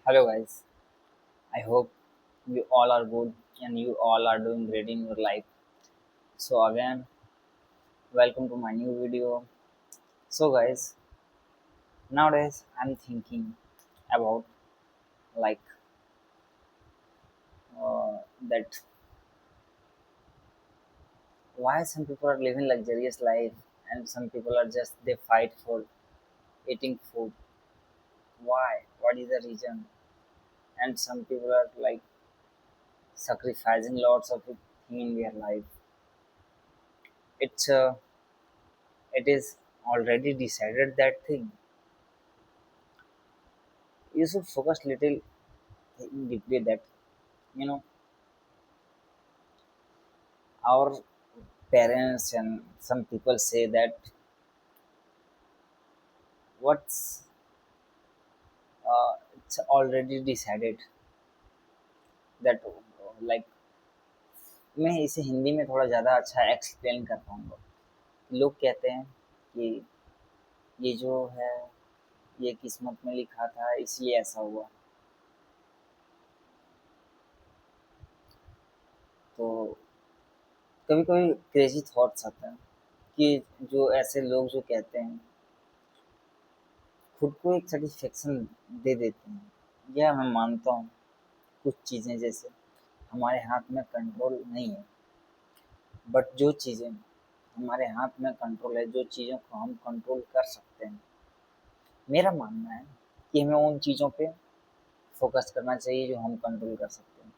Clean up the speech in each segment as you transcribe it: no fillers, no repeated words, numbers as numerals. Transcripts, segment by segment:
Hello, guys. I hope you all are good and you all are doing great in your life. So, again, welcome to my new video. So, guys, nowadays I'm thinking about like that why some people are living luxurious life and some people are just they fight for eating food. Why? What is the reason? And some people are like sacrificing lots of things in their life. It's it is already decided that thing. You should focus little deeply that you know our parents and some people say that what's it's already decided that like मैं इसे हिंदी में थोड़ा ज़्यादा अच्छा explain कर पाऊँगा। लोग कहते हैं कि ये जो है ये किस्मत में लिखा था इसलिए ऐसा हुआ। तो कभी कभी क्रेजी थॉट्स आते हैं कि जो ऐसे लोग जो कहते हैं खुद को एक सेटिस्फेक्शन दे देते हैं। यह मैं मानता हूँ कुछ चीज़ें जैसे हमारे हाथ में कंट्रोल नहीं है, बट जो चीज़ें हमारे हाथ में कंट्रोल है, जो चीज़ों को हम कंट्रोल कर सकते हैं, मेरा मानना है कि हमें उन चीज़ों पे फोकस करना चाहिए जो हम कंट्रोल कर सकते हैं।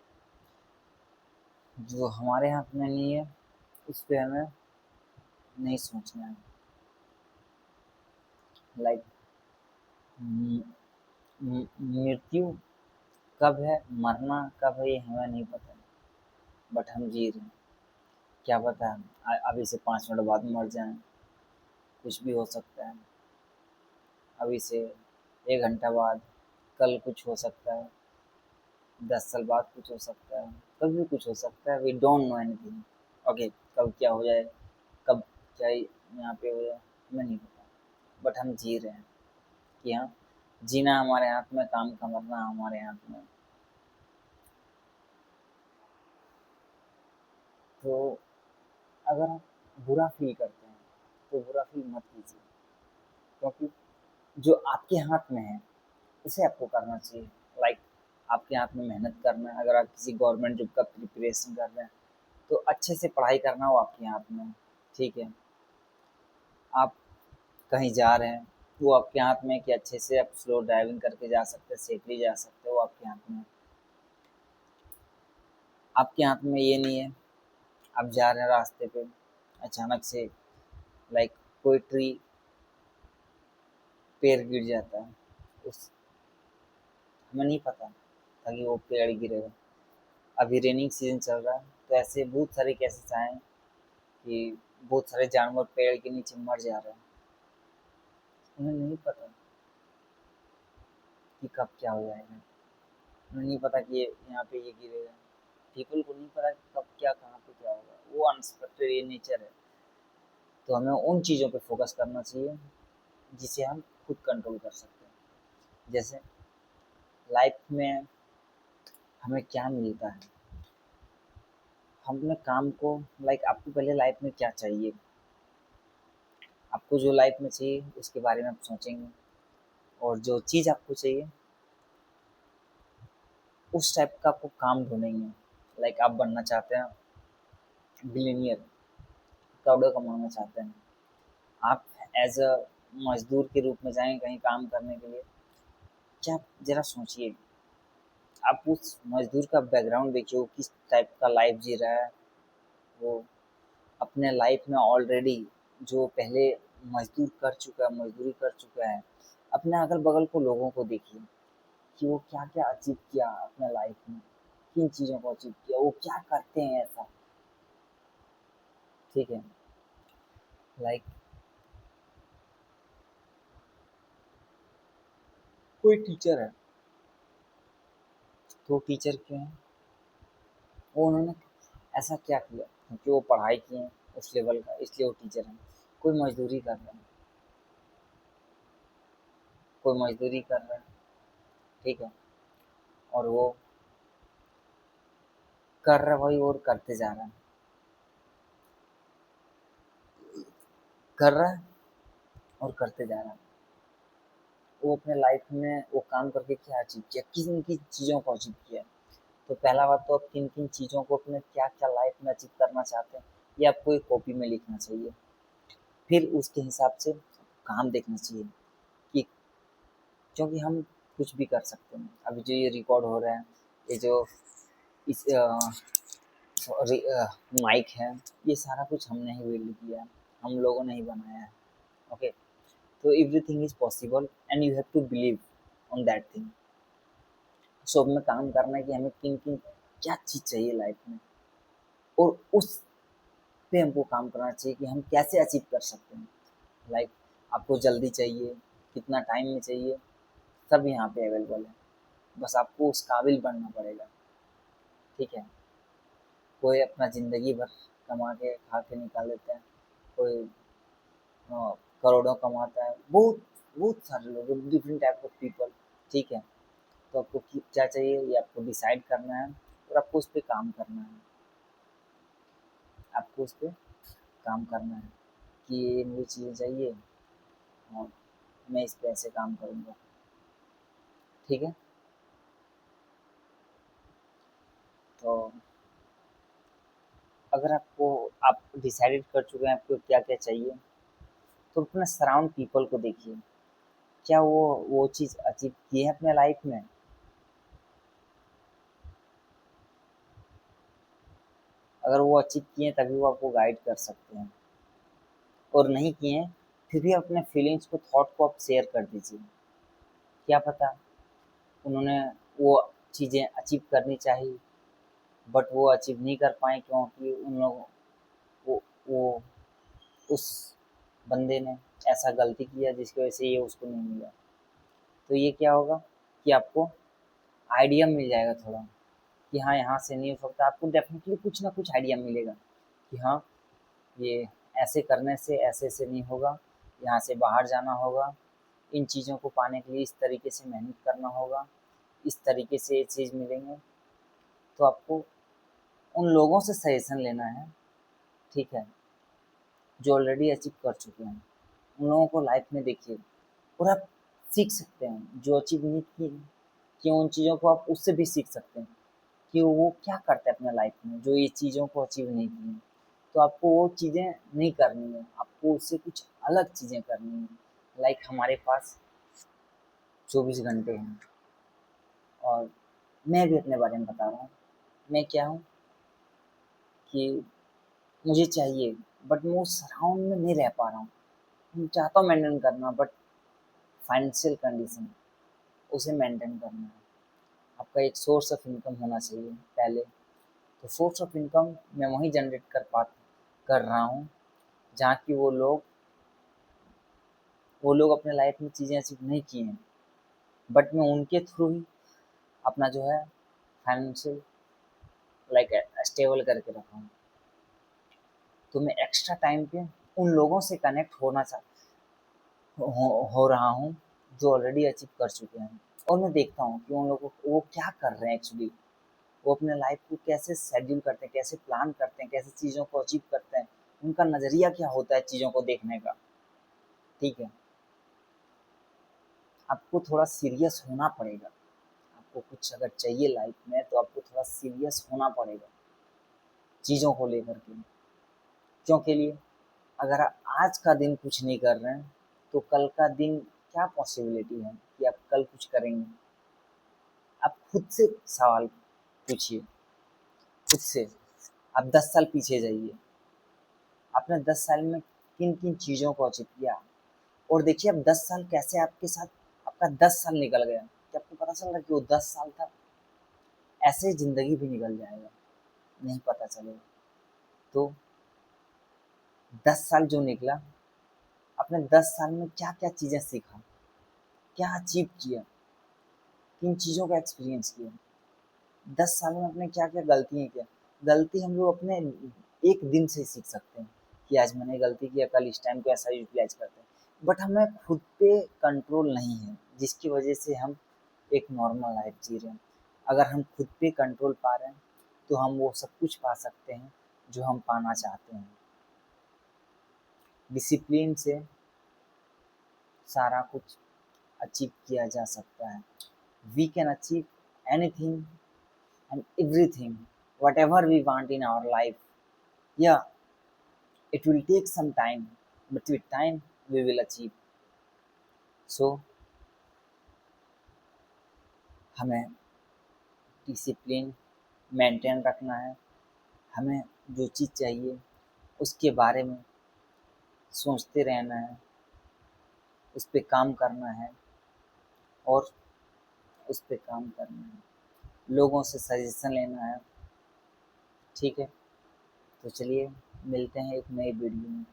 जो हमारे हाथ में नहीं है उस पे हमें नहीं सोचना है। लाइक मृत्यु कब है, मरना कब है, ये हमें नहीं पता, बट हम जी रहे हैं। क्या पता अभी से 5 मिनट बाद मर जाएं, कुछ भी हो सकता है। अभी से 1 घंटा बाद कल कुछ हो सकता है, 10 साल बाद कुछ हो सकता है, कभी भी कुछ हो सकता है। We don't know anything. Okay, कब क्या हो जाए, कब क्या यहाँ पे हो जाए, हमें नहीं पता, बट हम जी रहे हैं कि हाँ, जीना हमारे हाथ में, काम का मरना हमारे हाथ में। तो अगर आप बुरा फील करते हैं तो बुरा फील मत कीजिए, क्योंकि जो आपके हाथ में है उसे आपको करना चाहिए। लाइक आपके हाथ में मेहनत करना है। अगर आप किसी गवर्नमेंट जॉब का प्रिपरेशन कर रहे हैं तो अच्छे से पढ़ाई करना वो आपके हाथ में है। ठीक है, आप कहीं जा रहे हैं वो आपके हाथ में है कि अच्छे से आप स्लो ड्राइविंग करके जा सकते हैं, सेफली जा सकते हैं, वो आपके हाथ में है। आपके हाथ में ये नहीं है। आप जा रहे हैं रास्ते पे, अचानक से लाइक कोई ट्री पेड़ गिर जाता है, उस हमें नहीं पता था कि वो पेड़ गिरेगा। अभी रेनिंग सीजन चल रहा है तो ऐसे बहुत सारे केसेस आए हैं कि बहुत सारे जानवर पेड़ के नीचे मर जा रहे हैं। उन्हें नहीं पता कि कब क्या हो जाएगा, उन्हें नहीं पता कि ये यहाँ पे ये गिरेगा। पीपल को नहीं पता कि कब क्या कहाँ पे क्या होगा, वो अनएक्सपेक्टेड ये नेचर है। तो हमें उन चीज़ों पे फोकस करना चाहिए जिसे हम खुद कंट्रोल कर सकते हैं। जैसे लाइफ में हमें क्या मिलता है, हम अपने काम को लाइक आपको पहले लाइफ में क्या चाहिए, आपको जो लाइफ में चाहिए उसके बारे में आप सोचेंगे, और जो चीज़ आपको चाहिए उस टाइप का आपको काम ढूंढेंगे। लाइक आप बनना चाहते हैं बिलियनियर, करोड़ों कमाना चाहते हैं, आप एज अ मजदूर के रूप में जाएंगे कहीं काम करने के लिए। क्या आप जरा सोचिए, आप उस मजदूर का बैकग्राउंड देखिए, वो किस टाइप का लाइफ जी रहा है। वो अपने लाइफ में ऑलरेडी जो पहले मजदूर कर चुका है, मजदूरी कर चुका है। अपने अगल बगल को लोगों को देखिए कि वो क्या क्या अचीव किया अपने लाइफ में, किन चीज़ों को अचीव किया, वो क्या करते हैं ऐसा। ठीक है, लाइक कोई टीचर है तो टीचर क्यों है, वो उन्होंने ऐसा क्या किया क्योंकि वो पढ़ाई किए हैं उस लेवल का, इसलिए वो टीचर हैं। कोई मजदूरी कर रहा है, कोई मजदूरी कर रहा है, ठीक है, और वो कर रहा है वही और करते जा रहा है, कर रहा है और करते जा रहा है। वो अपने लाइफ में वो काम करके क्या अचीव किया, किन किन चीज़ों को अचीव किया। तो पहला बात तो आप किन किन चीज़ों को अपने क्या क्या लाइफ में अचीव करना चाहते हैं ये आपको एक कॉपी में लिखना चाहिए। फिर उसके हिसाब से काम देखना चाहिए कि, क्योंकि हम कुछ भी कर सकते हैं। अभी जो ये रिकॉर्ड हो रहा है, ये जो इस माइक है, ये सारा कुछ हमने ही बिल्ड किया है, हम लोगों ने ही बनाया है। ओके, तो everything is possible and you have to believe on that thing. So अब में काम करना है कि हमें किन किन क्या चीज़ चाहिए लाइफ में, और उस पे हमको काम करना चाहिए कि हम कैसे अचीव कर सकते हैं। लाइक आपको जल्दी चाहिए, कितना टाइम में चाहिए, सब यहाँ पे अवेलेबल है। बस आपको उस काबिल बनना पड़ेगा। ठीक है, कोई अपना ज़िंदगी भर कमा के खा के निकाल लेता है, कोई करोड़ों कमाता है, बहुत बहुत सारे लोग, डिफरेंट टाइप ऑफ पीपल। ठीक है, तो आपको क्या चाहिए ये आपको डिसाइड करना है और आपको उस पर काम करना है। आपको उस पर काम करना है कि ये मुझे चीज़ें चाहिए और मैं इस पे ऐसे काम करूँगा। ठीक है, तो अगर आपको आप डिसाइडेड कर चुके हैं आपको क्या क्या चाहिए, तो अपने सराउंड पीपल को देखिए, क्या वो चीज़ अचीव की है अपने लाइफ में। अगर वो अचीव किए हैं तभी वो आपको गाइड कर सकते हैं, और नहीं किए हैं फिर भी अपने फीलिंग्स को, थॉट को आप शेयर कर दीजिए। क्या पता उन्होंने वो चीज़ें अचीव करनी चाहिए बट वो अचीव नहीं कर पाए, क्योंकि उन लोगों वो उस बंदे ने ऐसा गलती किया जिसकी वजह से ये उसको नहीं मिला। तो ये क्या होगा कि आपको आइडिया मिल जाएगा थोड़ा कि हाँ यहाँ से नहीं हो सकता। आपको डेफिनेटली कुछ ना कुछ आइडिया मिलेगा कि हाँ ये ऐसे करने से ऐसे से नहीं होगा, यहाँ से बाहर जाना होगा, इन चीज़ों को पाने के लिए इस तरीके से मेहनत करना होगा, इस तरीके से ये चीज़ मिलेंगे। तो आपको उन लोगों से सजेशन लेना है, ठीक है, जो ऑलरेडी अचीव कर चुके हैं। उन लोगों को लाइफ में देखिए और आप सीख सकते हैं, जो अचीव नहीं किए कि उन चीज़ों को आप उससे भी सीख सकते हैं कि वो क्या करते हैं अपने लाइफ में जो ये चीज़ों को अचीव नहीं किए। तो आपको वो चीज़ें नहीं करनी है, आपको उससे कुछ अलग चीज़ें करनी है। लाइक हमारे पास 24 घंटे हैं, और मैं भी अपने बारे में बता रहा हूँ। मैं क्या हूँ कि मुझे चाहिए बट मैं उस सराउंड में नहीं रह पा रहा हूँ। मैं चाहता हूँ मेंटेन करना, बट फाइनेंशियल कंडीशन उसे मेंटेन करना है। आपका एक सोर्स ऑफ इनकम होना चाहिए पहले। तो सोर्स ऑफ इनकम मैं वहीं जनरेट कर रहा हूँ जहाँ की वो लोग अपने लाइफ में चीज़ें अचीव नहीं की हैं, बट मैं उनके थ्रू ही अपना जो है फाइनेंशियल लाइक स्टेबल करके रखा हूँ। तो मैं एक्स्ट्रा टाइम पे उन लोगों से कनेक्ट हो रहा हूँ जो ऑलरेडी अचीव कर चुके हैं, और मैं देखता हूँ कि उन लोगों को वो क्या कर रहे हैं एक्चुअली, वो अपने लाइफ को कैसे शेड्यूल करते हैं, कैसे प्लान करते हैं, कैसे चीज़ों को अचीव करते हैं, उनका नज़रिया क्या होता है चीज़ों को देखने का। ठीक है, आपको थोड़ा सीरियस होना पड़ेगा। आपको कुछ अगर चाहिए लाइफ में तो आपको थोड़ा सीरियस होना पड़ेगा चीज़ों को लेकर के। क्यों के लिए, अगर आप आज का दिन कुछ नहीं कर रहे हैं तो कल का दिन क्या पॉसिबिलिटी है कि आप कल कुछ करेंगे। आप खुद से सवाल पूछिए, खुद से। आप 10 साल पीछे जाइए, आपने 10 साल में किन किन चीज़ों को अचीव किया, और देखिए अब 10 साल कैसे आपके साथ, आपका 10 साल निकल गया कि आपको पता चल रहा कि वो 10 साल था। ऐसे ज़िंदगी भी निकल जाएगा, नहीं पता चलेगा। तो 10 साल जो निकला, आपने 10 साल में क्या क्या चीज़ें सीखा, क्या अचीव किया, किन चीज़ों का एक्सपीरियंस किया। 10 साल में आपने क्या क्या गलतियाँ किया। गलती हम लोग अपने एक दिन से सीख सकते हैं कि आज मैंने गलती किया, कल इस टाइम को ऐसा यूटिलाइज करते हैं। बट हमें खुद पे कंट्रोल नहीं है, जिसकी वजह से हम एक नॉर्मल लाइफ जी रहे हैं। अगर हम खुद पे कंट्रोल पा रहे हैं तो हम वो सब कुछ पा सकते हैं जो हम पाना चाहते हैं। डिसिप्लिन से सारा कुछ अचीव किया जा सकता है। We can achieve anything and everything whatever we want in our life. Yeah, it will take some time, but with time we will achieve. So हमें डिसिप्लिन मेंटेन रखना है। हमें जो चीज़ चाहिए उसके बारे में सोचते रहना है, उस पे काम करना है और उस पे काम करना है। लोगों से सजेशन लेना है। ठीक है, तो चलिए मिलते हैं एक नई वीडियो में।